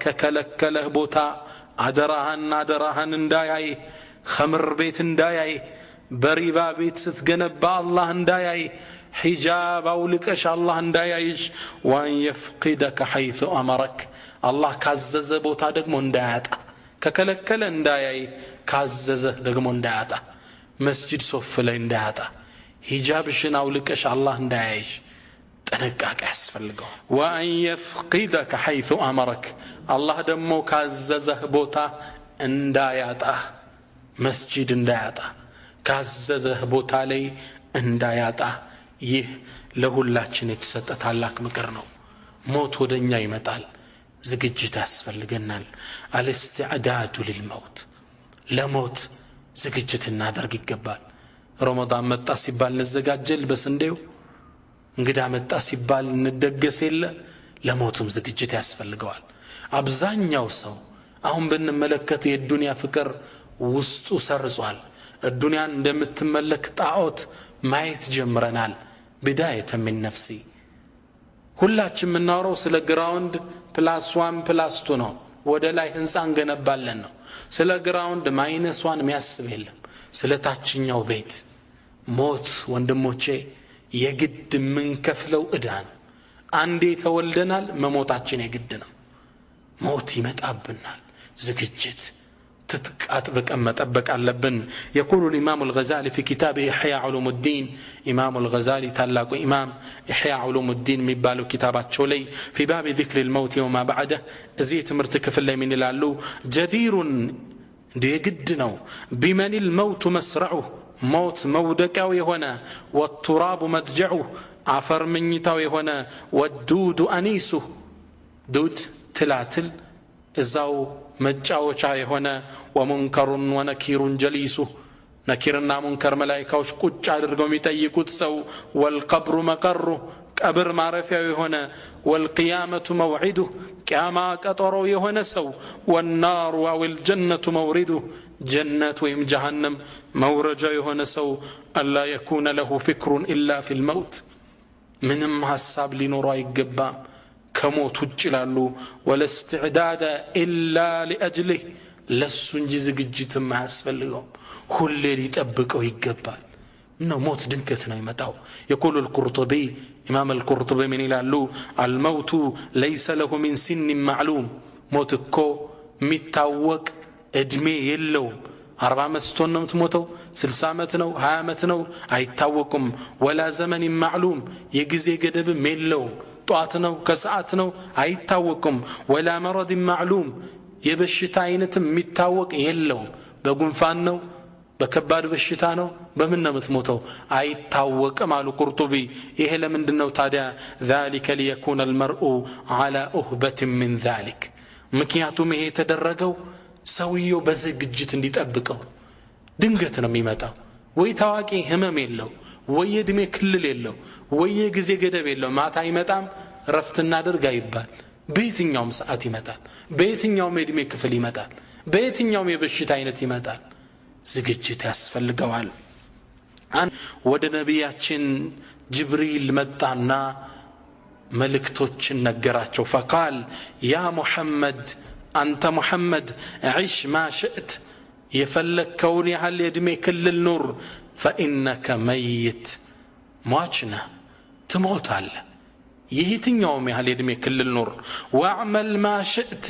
ከከለከለህ ቦታ አደራህን እንዳያይ ኸምር ቤት እንዳያይ በሪባ ቤት ስትገነባ አላህ እንዳያይ ሒጃብ አውልቀሽ አላህ እንዳያይሽ ወአን የፍቂደከ ሐይሱ አመረክ አላህ ካዘዘ ቦታ ደግሞ እንዳያጣ ከከለከለ እንዳያይ ካዘዘህ ደግሞ እንዳያጣ መስጂድ ሶፍ ላይ እንዳያጣ ሒጃብሽን አውልቀሽ አላህ እንዳያይሽ ጥንቃቄ ያስፈልገው ወአን የፍቂደከ ሐይሱ አመረክ አላህ ደግሞ ካዘዘህ ቦታ እንዳያጣ መስጂድ እንዳያጣ ካዘዘህ ቦታ ላይ እንዳያጣ ይህ ለሁላችን የተሰጠ ታላቅ ምክር ነው ሞት ወደኛ ይመጣል ዝግጅት ያስፈልገናል አልስቲዕዳዱ ለልሞት ለሞት ዝግጅት እናደርግ ይገባል ረመዳን መጣ ሲባል እንዘጋጀል በስንዴው እንግዳ መጣ ሲባል እንደገስ የለ ለሞቱም ዝግጅት ያስፈልገዋል አብዛኛው ሰው አሁን ብንመለከት የዱንያ ፍቅር ውስጡ ሰርጿል الدنيا እንደምትመለክ ጣዖት ማየት ጀምረናል بدايه من نفسي ሁላችን ምናወራው ስለ ግራውንድ +1 +2 ነው ወደ ላይ ህንጻን ገነባለን ነው ስለ ግራውንድ -1 የሚያስብ የለም ስለ ታችኛው ቤት ሞት ወንድሞቼ የግድ ምን ከፍለው ዕዳ ነው አንዴ ተወልደናል መሞታችን የግድ ነው ሞት ይመጣብናል ዝግጅት تتقاطبق مطبق አለብን يقول الامام الغزالي في كتابه احياء علوم الدين امام الغزالي ታላቁ ኢማም احياء علوم الدين የሚባለው ኪታባቸው ላይ في باب ذكر الموت وما بعده እዚህ ትምርት ክፍል ላይ ምን ይላሉ جدير የግድ ነው بمن الموت مسرعه موت مودقاው የሆነ والتراب مدجعه አፈር ምኝታው የሆነ والدود انيسه دود تلاتل እዛው መጫወቻ የሆነ ومنكر ونكير جليسه نكيرنا منكر ملائكه ቁጭ አድርገው የሚጠይቁት ሰው والقبر مقره ቀብር ማረፊያው የሆነ والقيامه موعده ቂያማ ቀጠሮ የሆነ ሰው والنار او الجنه مورده جنة ወይም جهنم መውረጃ የሆነ ሰው الا يكون له فكر الا في الموت ምንም ሐሳብ ሊኖር አይገባም ከሞት ውጭ ይላሉ ولا استعداد الا لاجله ለሱንጂ ዝግጅት ማያስፈልገው ሁሌ ሊጠብቀው ይገባል ነው ሞት ድንገት ነው ይመጣው يقول القرطبي امام القرطبي من ይላሉ الموت ليس له من سن معلوم ሞት እኮ የሚታወቅ እድሜ የለውም 40 ዓመት ነው የምትሞተው 60 ዓመት ነው 20 ዓመት ነው አይታወቅም ولا زمن معلوم የጊዜ ገደብም የለውም ጧት ነው ከሰዓት ነው አይታወቅም ولا مرض معلوم የበሽታ አይነትም የሚታወቅ የለውም በጉንፋን ነው በከባድ በሽታ ነው በምን ነው የምትሞተው አይታወቅም አሉ ቁርጡቢ ይሄ ለምንድነው ታዲያ ذلك ليكون المرء على أهبة من ذلك ምክንያቱም ይሄ ተደረገው ሰውየው በዝግጅት እንዲጠብቀው ድንገት ነው የሚመጣው ወይ ታዋቂ ህመም የለው ወይ እድሜ ክልል የለው ወይ ጊዜ ገደብ የለው ማታ ይመጣም ረፍትና አድርጋ ይባል በየትኛውም ሰዓት ይመጣል በየትኛውም እድሜ ክፍል ይመጣል በየትኛውም የበሽታ አይነት ይመጣል ዝግጅት ያስፈልገዋል ወደ ነቢያችን ጅብሪል መጣና መልእክቶችን ነገራቸው فقال يا محمد انت محمد عيش ما شئت يفلكون يحل يدمي كل النور فانك ميت مواتنا تموت على يهتنيوم يحل يدمي كل النور واعمل ما شئت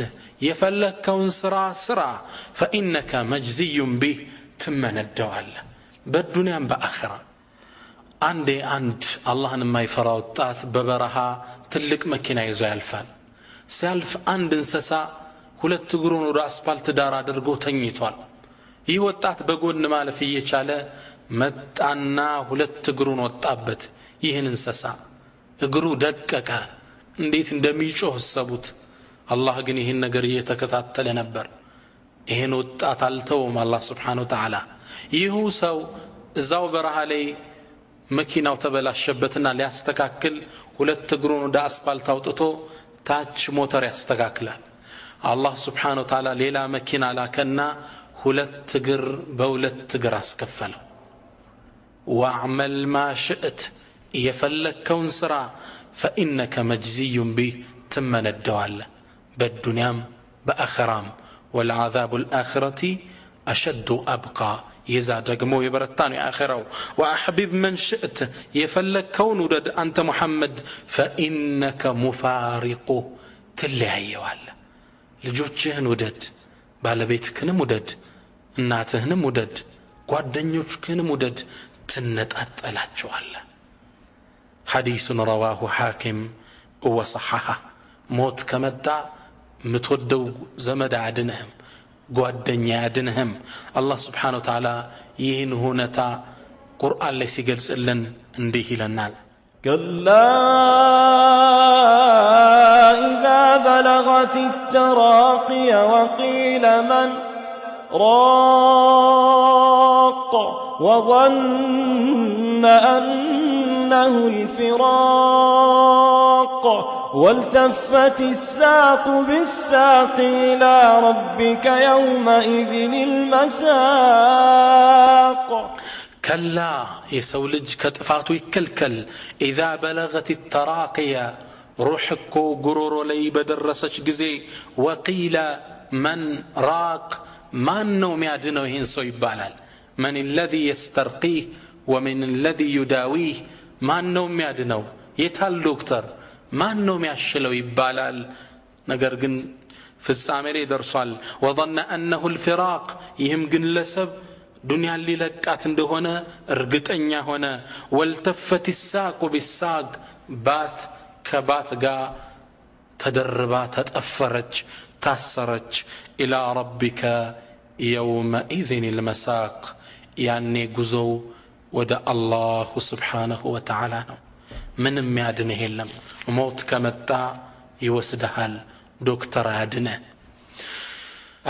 يفلكون سرا فانك مجزي به تمن الدوال بالدنيا باخره عندي عند الله ما يفراو طات ببرها تلك مكينه يزو يالفال سالف عند انسሳ ሁለት እግሩን ወደ አስፋልት ዳር አድርጎ ተኝቷል ይህ ወጣት በጎን ማለፍ እየቻለ መጣና ሁለት እግሩን ወጣበት ይህን እንሰሳ እግሩ ደቀቀ እንዴት እንደሚጮህ ሰቡት አላህ ግን ይህን ነገር እየተከታተለ ነበር ይህን ወጣት አልተውም አላህ Subhanahu Wa Ta'ala ይሁ ሰው እዛው በረሃ ላይ መኪናው ተበላሸበትና ሊያስተካክል ሁለት እግሩን ወደ አስፋልት አውጥቶ ታች ሞተር ያስተካክላል አላህ Subhanahu Wa Ta'ala ሌላ መኪና ላከና ሁለት እግር በሁለት እግር አስከፈለው واعمل ما شئت يفلكون سرا فانك مجزي به تمن الدوال بالدنيا بآخرام والعذاب الآخرة أشد أبقى يزاد دغمو يبرتانو آخرو وأحبب من شئت يفلك كون ودد أنت محمد فإنك مفارق تلعيوال ልጆችህን ውደድ ባለቤትህንም ውደድ እናትህንም ውደድ ጓደኞችህንም ውደድ ትነጣጣላቸዋለህ حديث رواه حاكم وصححه موت ከመጣ ምትወደው ዘመድ አድነህም ጓደኛ አድነህም አላህ Subhanahu Wa Ta'ala ይህን ሁነታ ቁርአን ላይ ሲገልጽልን እንዲህ ይለናል كلا إذا بلغت التراقي وقيل من راق وظن أنه الفراق والتفت الساق بالساق إلى ربك يومئذ المساق كلا يسولج كتفاتو يكلكل إذا بلغت التراقية روحكو قرورو لي بدرسش جزي وقيل من راق ما النوم يعدنو هنسو يبالال من الذي يسترقيه ومن الذي يداويه ما النوم يعدنو يتهل دكتور ما النوم يعشلو يبالال نقرقن في السامري درسال وظن أنه الفراق يهمقن لسب دنيا اللي لقات እንደሆነ እርግጠኛ ሆነ والتفت الساق بالساق بات كبات غا تدربا تطفرج تاسرج الى ربك يومئذ المساق يعني ጉዞው ወደ አላህ Subhanahu Wa Ta'ala ነው ምንም ያድነህ የለም ሞት ከመጣ ይወስደሃል ዶክተር ያድነህ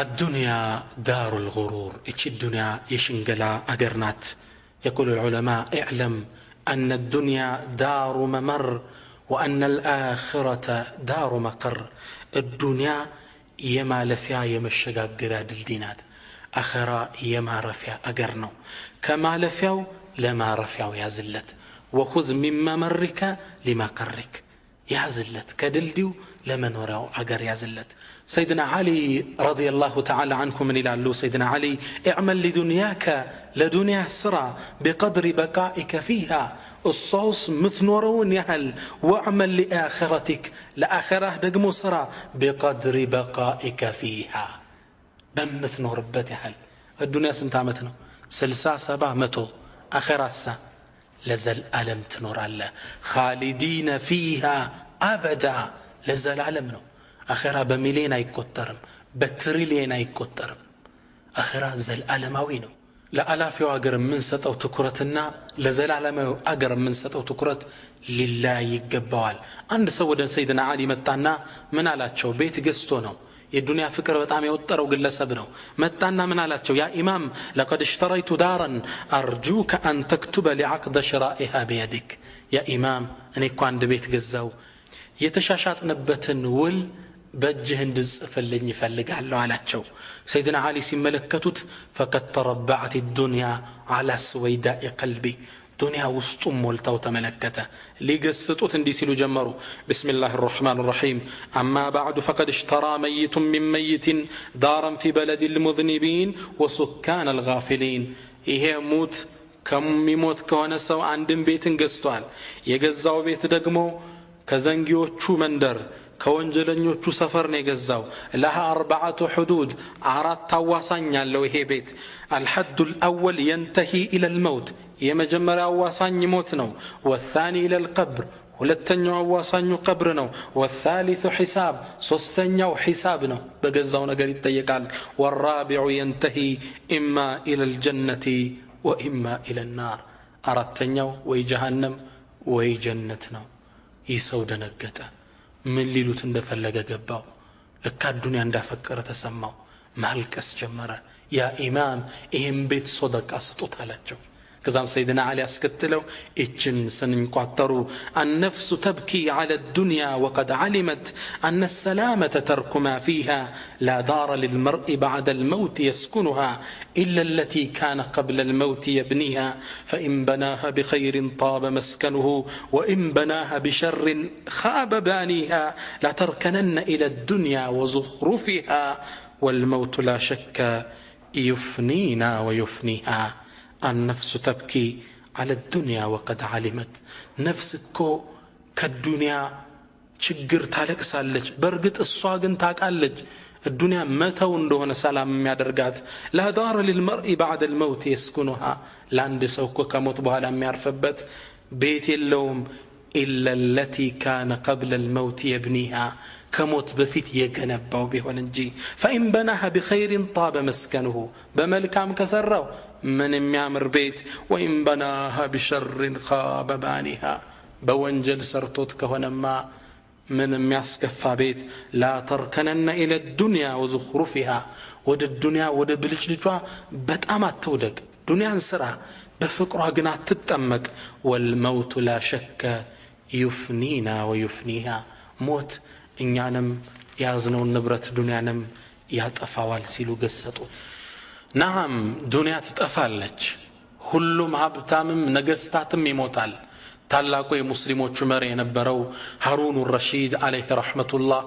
الدنيا دار الغرور إيش الدنيا يشنقلا أقرنات يقول العلماء اعلم أن الدنيا دار ممر وأن الآخرة دار مقر الدنيا يما لفيا يمشقا قراد الدينات آخرة يما رفيا أقرنو كما لفياو لما رفياو يا زلت وخذ من ممرك لما قرك يا زلت كدلديو لمن وراو أقر يا زلت سيدنا علي رضي الله تعالى عنه من إلى سيدنا علي اعمل لدنياك لدنيا سرى بقدر بقائك فيها الصوص مثنورون يهل واعمل لآخرتك لآخرة دقمو سرى بقدر بقائك فيها بمثنور بتهل الدنيا سنتامتنا سلسا سبا متو آخرة سا لزل ألم تنور الله خالدين فيها أبدا لزل ألمنا آخرة بمليين يكترم بتريلين يكترم آخرة زل ألماوينو لا ألاف يوأجر من ستو تكرتنا لزل ألماو أجر من ستو تكرت لله يجبال عند سودا سيدنا علي متانا من على شو بيت جستونو الدنيا فكرة بتعمي وتر وقل سبنو متانا من على شو يا إمام لقد اشتريت دارا أرجوك أن تكتب لعقد شرائها بيدك يا إمام أنا كان بيت جزاو يتشاشات نبتن ول بجهن دز فلني يفلق على شو سيدنا علي سملكتت فقد تربعت الدنيا على سويداء قلبي دنيا وسطم ولتو تملكته لقصتوت انديسلو جمرو بسم الله الرحمن الرحيم أما بعد فقد اشترى ميت من ميت دارا في بلد المذنبين وسكان الغافلين إيه موت كم يموت كونسو عندن بيت قستوال يقزاو بيت دقمو كزنجيوچو مندر كونجلنيوچو سفر نيغزاو لها 4 حدود عرات تواسان يالو ይሄ ቤት الحد الأول ينتهي إلى الموت يمجمر أواسان يموت نو والثاني إلى القبر ሁለተኛው አዋሳኙ ቀብር ነው والثالث حساب ሶስተኛው ሒሳብ ነው በገዛው ነገር ይጠየቃል والرابع ينتهي إما إلى الجنة وإما إلى النار አራተኛው ወይ ጀሃነም ወይ ጀነት ነው ይሰው ደነገጠ ምን ሊሉት እንደፈለገ ገባው ለካ ዱንያ እንዳፈቀረ ተሰማው ማልቀስ ጀመረ ያ ኢማም ይሄን ቤት ሶደቃ ስጡት አላቸው كزام سيدنا علي أسكتلو إتشن سننقطرو النفس تبكي على الدنيا وقد علمت أن السلامة ترك ما فيها لا دار للمرء بعد الموت يسكنها إلا التي كان قبل الموت يبنيها فإن بناها بخير طاب مسكنه وإن بناها بشر خاب بانيها لا تركنن إلى الدنيا وزخرفها والموت لا شك يفنينا ويفنيها النفس تبكي على الدنيا وقد علمت نفسك كالدنيا ችግር ታለቅሳለች በርግጥ እሷ ግን ታቃለች الدنيا متى እንደሆነ ሰላም የሚያደርጋት لا دار للمرء بعد الموت يسكنها لاند ሰውኮ ከሞት በኋላ የሚያርፍበት ቤት የለውም إلا التي كان قبل الموت يبنيها كموت بفيت يجنباو بيهون انجي فإن بناها بخير طاب مسكنه بملكام كسروا من يعمر بيت وإن بناها بشر خاب بانيها بوانجل سرطوت كهونما من يسكفى بيت لا تركنن إلى الدنيا وزخرفها ود الدنيا ود بلجلجوا بتأمات تودك دنيا انسرها بفقرها قناع تتأمك والموت لا شك يفنينا ويفنيها موت እኛንም ያዝነው ንብረት ዱንያንም ያጠፋዋል ሲሉ ገሰጡት نعم ዱንያ ትጠፋለች ሁሉም ሀብታምም ነገስታትም ይሞታል ታላቁ የሙስሊሞች መሪ የነበረው ሃሩን الرشيد عليه رحمة الله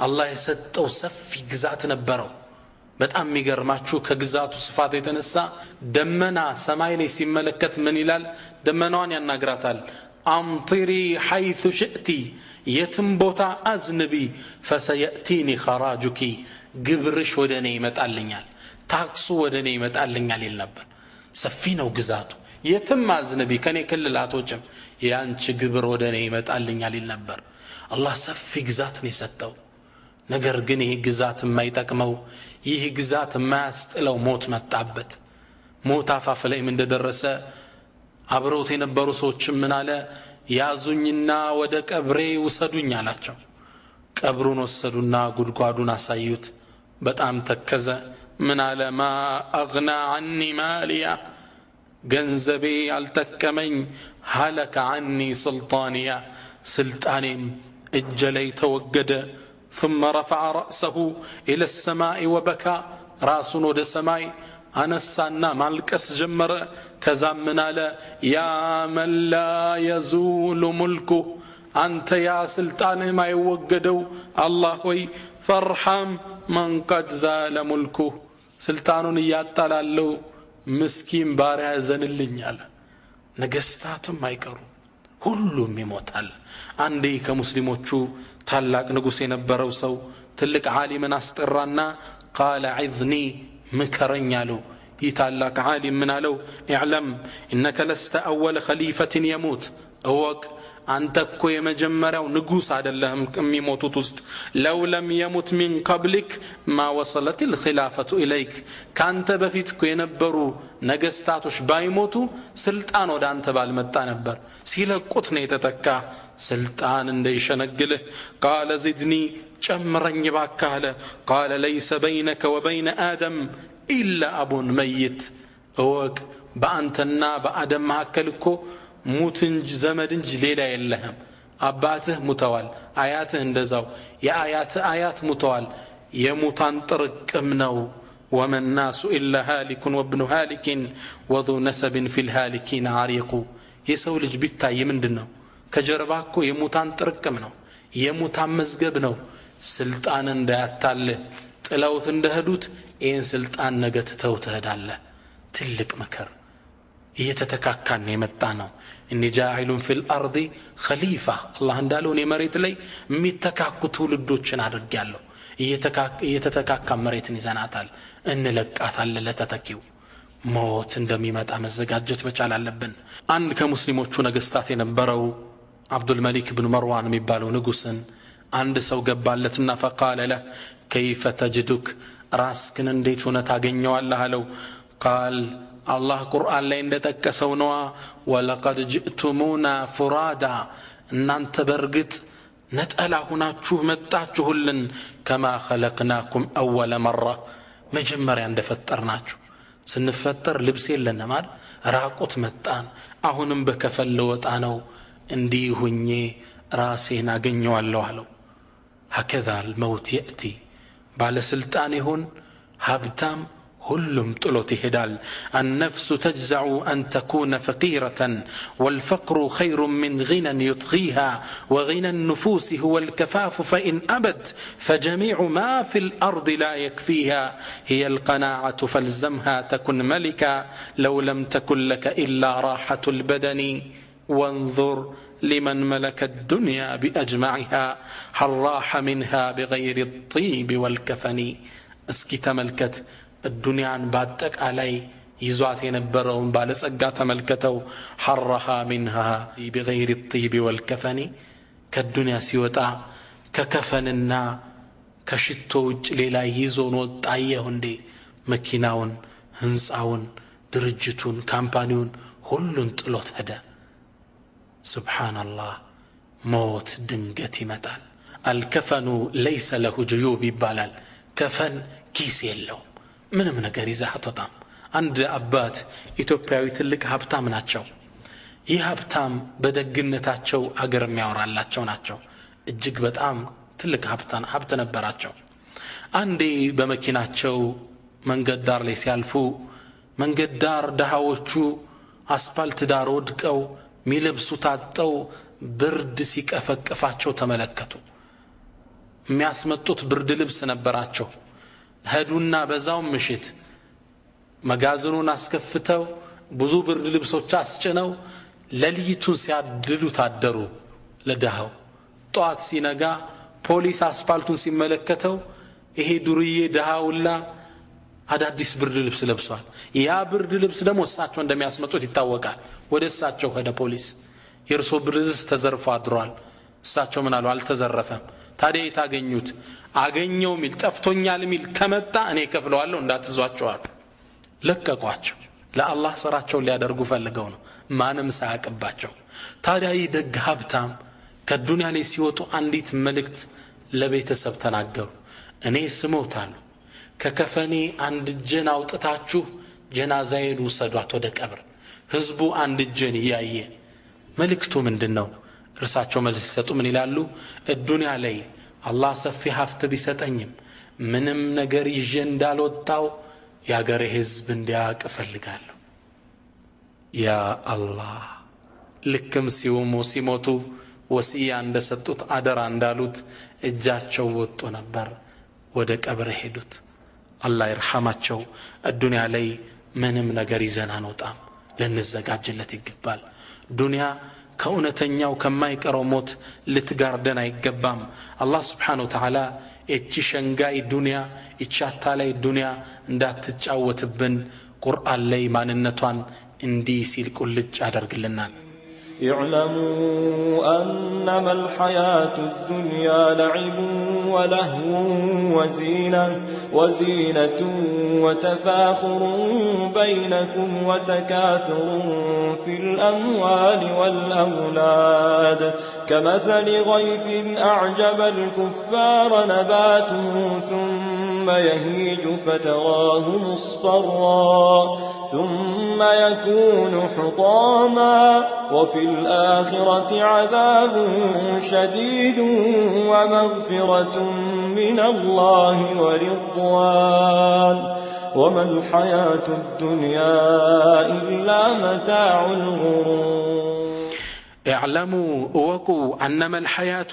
አላህ የሰጠው ሰፊ ግዛት ነበረው በጣም የሚገርማችሁ ከግዛቱ ስፋት የተነሳ ደመና ሰማይ ላይ ሲመለከት ምን ይላል ደመናዋን ያናግራታል أمطري حيث شئتي يتم بوتا أزنبي فسيأتيني خراجك قبرش ودني متألنيال تاقصو ودني متألنيال النبر سفينة وقزاتو يتم أزنبي كان يكل لا توجم يانش قبر ودني متألنيال النبر الله سفي قزاتني ستو نقر قني قزات ما يتكمو يه قزات ما استلو موت ما تعبت موت عفاف لي من درسة አብሮት የነበሩ ሰዎች ምን አለ ያዙኝና ወደ ቀብሬ ወሰዱኝ አላቸው ቀብሩን ወሰዱና ጉድጓዱን አሳዩት በጣም ተከዘ ምን አለ ማ አግና عني ماليا ገንዘቤ አልተከመኝ هلك عني سلطانيا سلطانيم እጄ ላይ ተወገደ ثم رفع رأسه إلى السماء وبكى راسون ወደ ሰማይ أنسانا مالكس جمر كزامنا لا يا من لا يزول ملكه أنت يا سلطان ما يوجدو الله وي فرحم من قد زال ملكه سلطان ياتلالو مسكين بارع زن اللي نجستات ما يكرو ሁሉም ይሞታል አንዴ ከሙስሊሞቹ ታላቅ ንጉስ የነበረው ሰው ትልቅ ዓሊምን አስጠራና قال عذني مكرن يالو يتعلق عالم من علو اعلم إنك لست أول خليفة يموت أوك أنت كوي مجمرة ونقوس على اللهم كم يموتوا تست لو لم يمت من قبلك ما وصلت الخلافة إليك كانت بفيت كوي نبرو نقستاتوش بايموتو سلطان ودان تبال متانبر سيلا قطني تتكا سلطان انديش نقله قال زدني جمرن يباكاله قال ليس بينك وبين آدم إلا أب ميت أوك بأنتنا بآدم معكلكو موتنج زمدنج ليلة يلهم أباته متوال آياته اندزاو يا آيات متوال يموتان ترك منو وما الناس إلا هالك وابن هالك وذو نسب في الهالكين عريق يسولج بيتا يمندنو كجرباكو يموتان ترك منو يموتان مزقبنو سلطان اندهتاله ጥላውት እንደሄዱት ይሄን ስልጣን ነገ ተተው ተሄዳለ ትልቅ መከር እየተተካካን የመጣ ነው እኒ ጃኢሉን ፊል አርዲ ኸሊፋ አላህ እንዳለው የመሬት ላይ የሚተካኩ ትውልዶችን አድርጋለሁ እየተተካካ መሬትን ይዘናታል እንለቃታል ለተተኪው ሞት እንደሚመጣ መዘጋጀት መቻል አለብን አንድ ከሙስሊሞቹ ነገስታት የነበረው አብዱል መሊክ ኢብኑ መርዋን የሚባለው ንጉስን አንድ ሰው ገባለትና فقال له كيف تجدك راسكن انديت هنا تاغنيو الله له قال الله قرآن ላይ እንደተከሰው ነው ولقد جئتمونا فرادا እናንተ በርግጥ ነጠላ ሆናችሁ መጣችሁልን كما خلقناكم اول مره መጀመሪያ እንደፈጠርናችሁ ስንፈጠር ልብስ የለንም አይደል ራቁት መጣን አሁንም በከፈል ልወጣ ነው እንዲህ ሁኜ ራሴን አገኘዋለሁ አለው هكذا الموت يأتي ባለስልጣን ይሁን ሀብታም ሁሉም ጥሎት ይሄዳል النفس تجزع أن تكون فقيرة والفقر خير من غنى يطغيها وغنى النفوس هو الكفاف فإن أبد فجميع ما في الأرض لا يكفيها هي القناعة فالزمها تكن ملكا لو لم تكن لك إلا راحة البدن وانظر لمن ملك الدنيا بأجمعها هل راح منها بغير الطيب والكفن اسكي تملكت الدنيا باتك علي يزوات ينبرون بالسقا تملكتو حرها منها بغير الطيب والكفن كالدنيا سيوتا ككفننا كشتوج ليلا يزون وطايه دي مكيناون هنصاون درجتون كامبانيون ሁሉን ጥሎት ሄደ سبحان الله موت دنجت متال الكفن ليس له جيوب يبالال كفن كيس يلو ምንም ነገር ይዘህ አትወጣም አንድ አባት ኢትዮጵያዊ ትልቅ ሀብታም ናቸው ይህ ሀብታም በደግነታቸው አገር የሚያወራላቸው ናቸው እጅግ በጣም ትልቅ ሀብት ነበራቸው አንዴ በመኪናቸው መንገድ ዳር ላይ ሲያልፉ መንገድ ዳር ደሃዎቹ አስፋልት ዳር ወድቀው ሚለብሱ ታጠው ብርድ ሲቀፈቅፋቸው ተመለከቱ የሚያስመጡት ብርድ ልብስ ነበራቸው ሄዱና በዛው ምሽት መጋዘኑን አስከፍተው ብዙ ብርድ ልብሶች አስጭነው ለሊቱን ሲያድሉ ታደሩ ለደሃው ጧት ሲነጋ ፖሊስ አስፋልቱን ሲመለከተው ይሄ ዱርዬ ደሃውላ አዳዲስ ብርድ ልብስ ለብሷል ያ ብርድ ልብስ ደግሞ እሳቸው እንደሚያስመጡት ይታወቃል ወደ እሳቸው ሄደ ፖሊስ የርሶ ብርድ ልብስ ተዘርፎ አድሯል እሳቸው ምን አሉ አልተዘረፈም ታዲያ የታገኙት አገኘው ሚል ጠፍቶኛል ሚል ከመጣ እኔ ከፍለዋለሁ እንዳትዟቸው አሉ ለቀቋቸው ለአላህ ሰራቸው ሊያደርጉ ፈልገው ነው ማንም ሳያቀባቸው ታዲያ ይደግ ሀብታም ከዱንያ ላይ ሲወጡ አንዲት መልእክት ለቤተሰብ ተናገሩ እኔ ስሞታለሁ ከከፈኔ አንድ ጀና አውጥታችሁ ጀናዛዬን ውሰዷት ወደ ቀብር ህዝቡ አንድ ጀን ያየ መልእክቱ ምንድነው እርሳቸው መልስ ሰጡ ምን ይላሉ ዱንያ ላይ አላህ ሰፊ ሀብት ቢሰጠኝም ምንም ነገር ይዤ እንዳልወጣው ያገሬ ህዝብ እንዲያውቅ ፈልጋለሁ ያ አላህ ልክም ሲሞቱ ወሲያ እንደሰጡት አደራ እንዳሉት እጃቸው ወጥቶ ነበር ወደ ቀብር ሄዱት አላህ ይርሐማቸው ዱንያ ላይ ምንም ነገር ይዘና አንወጣም ለንዘጋጅለት ይገባል ዱንያ ከእውነተኛው ከማይቀረው ሞት ልትጋርደን አይገባም አላህ Subhanahu Wa Ta'ala እቺ ሸንጋይ ዱንያ እቺ አታላይ ዱንያ እንዳትጫወትብን ቁርአን ላይ ማንነቷን እንዲህ ሲል ቁልጭ አደርግልናል اعلموا أنما الحياة الدنيا لعب ولهو وزينة وتفاخر بينكم وتكاثر في الأموال والأولاد كمثل غيث أعجب الكفار نباته ثم يهيج فتراه مصفرا ثم يكون حطاما وفي الآخرة عذاب شديد ومغفرة من الله ورضوان وما الحياة الدنيا إلا متاع الغرور اعلموا وقوا أنما الحياة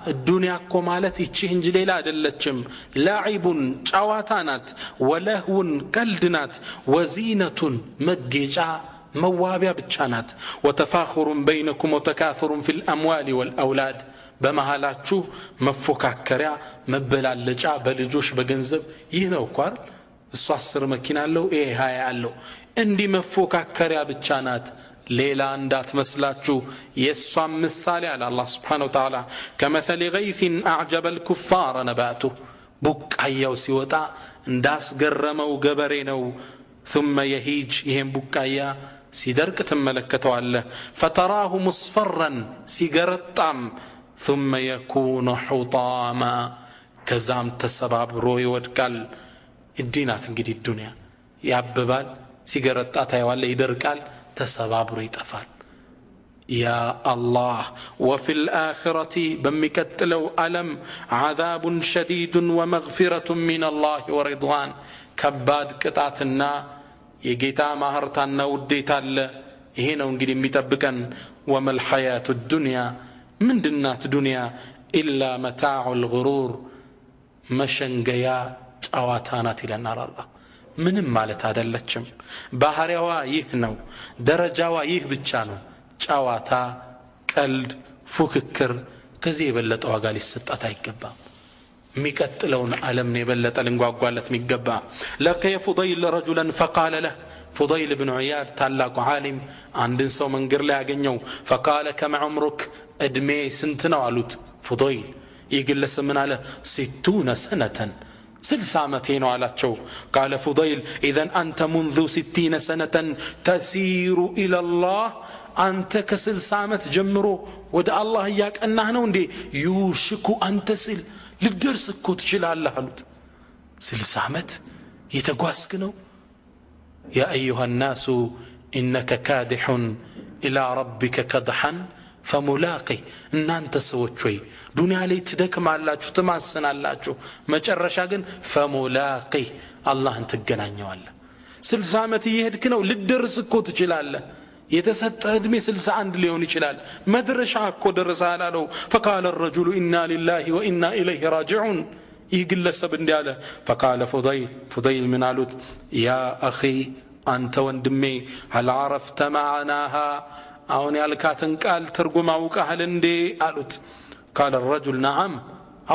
الدنيا كمالتي تشهنج ليلة دلتشم لاعب شواتانات ولهو كالدنات وزينة مجيجا موابيا بتشانات وتفاخر بينكم وتكاثر في الأموال والأولاد بمهالاتشو مفوكاكريا مبلالجا بلجوش بجنزب يهنو كوار الصاصر مكينا له ايه هاي قالو اندي مفوكاكريا بتشانات ሌላ እንዳትመስላችሁ የሷም ምሳሌ አለ አላህ Subhanahu Wa Ta'ala كمثل غيث اعجب الكفار نباته ቡቃያው ሲወጣ እንዳስገረመው ገበሬ ነው ثم يهيج ይሄን ቡቃያ ሲደርቅ ተመለከተዋለህ فتراه مصفرا ሲገረጣም ثم يكون حطاما ከዛም ተሰባብሮ ይወድቃል እዲናት እንግዲህ ዱንያ ያብባል ሲገረጣ ታይዋለ ይደርቃል ተሰባብሮ ይጠፋል يا الله وفي الآخرة بمكتلو ألم عذاب شديد ومغفرة من الله ورضوان كباد قطعتنا يجيتا مهرتنا وديتا هنا ونجي ميتبكن وما الحياة الدنيا من دنات دنيا إلا متاع الغرور مشنجيا أواتانات إلى النار الله ምንም ማለት አይደለችም ባህሪያዋ ይህ ነው ደረጃዋ ይህ ብቻ ነው ጫዋታ ቀልድ ፉክክር ከዚህ የበለጠ ዋጋ ሊሰጣት አይገባም የሚቀጥለውን ዓለም ነው የበለጠ ልንጓጓለት የሚገባ لقي فضيل رجلا فقال له فضيل بن عياد ታላቁ ዓሊም አንድን ሰው መንገር ላይ ያገኘው فقال كم عمرك እድሜ ስንት ነው አሉት فضيل ይግለስ ምን አለ 60 سنة 60 ዓመቴ ነው አላቸው قال فضيل اذا انت منذ 60 سنة تسير الى الله አንተ ከ60 ዓመት ጀምሮ ወደ አላህ ያቀናህ ነው እንዴ يوشك انت سل ልደርስ እኮ ትችላለህ አሉት 60 ዓመት የተጓዝክ ነው يا ايها الناس انك كادح الى ربك كدحا فملاقي እናንተ ሰዎች ወይ ዱንያ ላይ ትደክማላችሁ ትማሰናላችሁ መጨረሻ ግን فملاقي አላህን ትገናኘዋለህ 60 ዓመት ይሄድክ ነው ልደርስ እኮ ትችላለህ የተሰጠህ እድሜ 61 ሊሆን ይችላል መድረሻ እኮ ደረሰሃል አለው فقال الرجل إنا لله وإنا إليه راجعون ይግለሰብ እንዲያለ فقال فضيل من አሉት يا أخي أنت ወንድሜ هل عرفت معناها አሁን ያልካትን ቃል ትርጉም አውቀሃል እንዴ አሉት قال الرجل نعم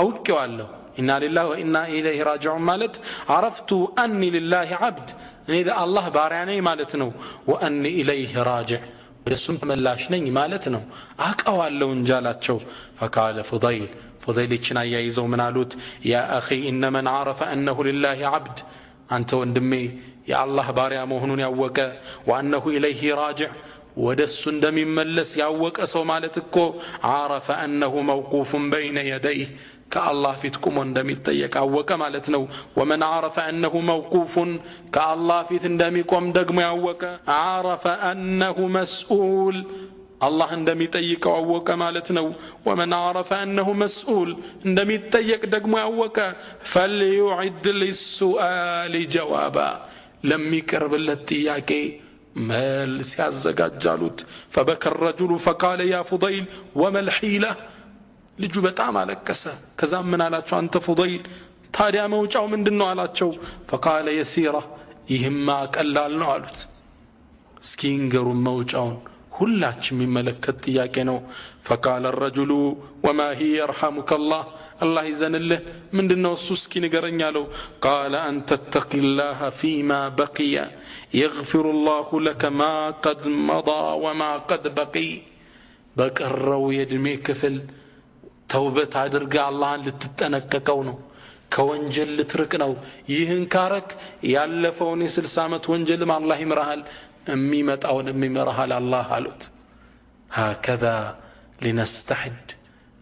አውቄዋለሁ إنا لله وإنا إليه راجعون ማለት عرفت أني لله عبد እኔ ለአላህ ባሪያ ነኝ ማለት ነው وأني إليه راجع ወደሱም ተመላሽ ነኝ ማለት ነው አውቀዋለሁ እንጃላቸው فقال فضيل ችናያ ይዘው ምን አሉት يا أخي إن من عرف أنه لله عبد አንተ ወንድሜ የአላህ ባሪያ መሆኑን ያወቀ وأنه إليه راجع ወደሱ እንደሚመለስ ያወቀ ሰው ማለት እኮ عرف أنه موقوف بين يديه كالله في تقوم እንደሚጠየቅ አወቀ ማለት ነው ومن عرف أنه موقوف كالله في እንደሚቆም ደግሞ ያወቀ عرف أنه مسؤول الله እንደሚጠይቀው አወቀ ማለት ነው ومن عرف أنه مسؤول እንደሚጠየቅ ደግሞ ያወቀ فليعد للسؤال جوابا ለሚቀርብለት ጥያቄ መልስ ያዘጋጃሉት فبكى الرجل فقال يا فضيل وما الحيلة ልጁ በጣም አለቀሰ ከዛም ምን አላቸው አንተ فضيل ታዲያ መውጫው ምንድነው አላቸው فقال يسيرة ይህማ ቀላል ነው አሉት እስኪ እንገሩ መውጫውን ሁላችንም የሚመለከት ጥያቄ ነው فقال الرجل وما هي يرحمك الله يزنله ምንድነው እሱ እስኪ ንገረኝ አለው قال أن تتقي الله فيما بقي يغفر الله لك ما قد مضى وما قد بقي በቀረው የእድሜ ክፍል ተውበት አድርጋ አላህን ልትጠነቀቀው ነው ከወንጀል ልትርቅ ነው ይህን ካረክ ያለፈውን የ60 ዓመት ወንጀልም አላህ ይምራሃል የሚመጣውን የሚመራሃል አላህ አሉት هكذا لنستعد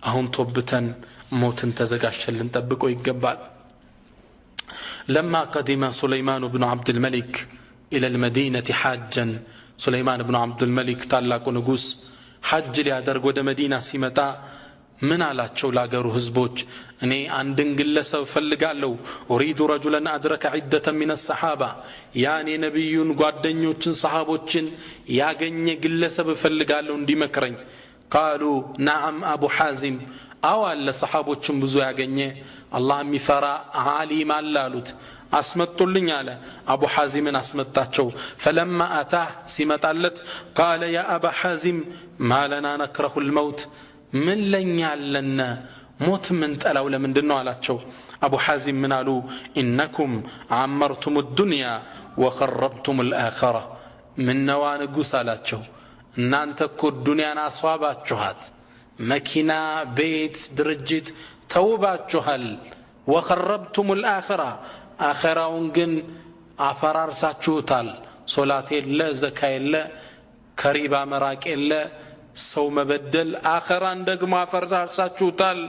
አሁን ተውበተን ሞትን ተዘጋጅተን ልንጠብቀው ይገባል لما قدم سليمان بن عبد الملك إلى المدينة حاجا سليمان بن عبد الملك ታላቁ ንጉስ ሐጅ ሊያደርግ ወደ መዲና ሲመጣ ምን አላቸው ላገሩ ህዝቦች እኔ አንድን ግለሰብ ፈልጋለሁ اريد رجلا ادرك عده من الصحابه ያኔ ነብዩን ጓደኞችን ሰሃቦችን ያገኘ ግለሰብ ፈልጋለሁ እንዲመክረኝ قالوا نعم ابو حازم አው አለ ሰሃቦችን ብዙ ያገኘ አላህ የሚፈራ ዓሊም አላሉት አስመጡልኝ አለ አቡ ሐዚምን አስመጣቸው فلما اتاه ሲመጣለት قال يا ابا حازم ما لنا نكره الموت من لن يعلن موت من تلاو لمندنو አላቸው አቡ ሐዚም ምን አሉ انكم عمرتم الدنيا وخربتم الاخره من نوان غسالاቸው እናንተ እኮ ዱንያን አስዋባችኋት መኪና ቤት ድርጅት ተውባችኋል وخربتم الاخره አኺራውን ግን አፈራርሳችሁታል ሶላት የለ ዘካ የለ ከሪባ መራቅ የለ ሰው መበደል አኺራን ደግሞ አፈራርሳችሁታል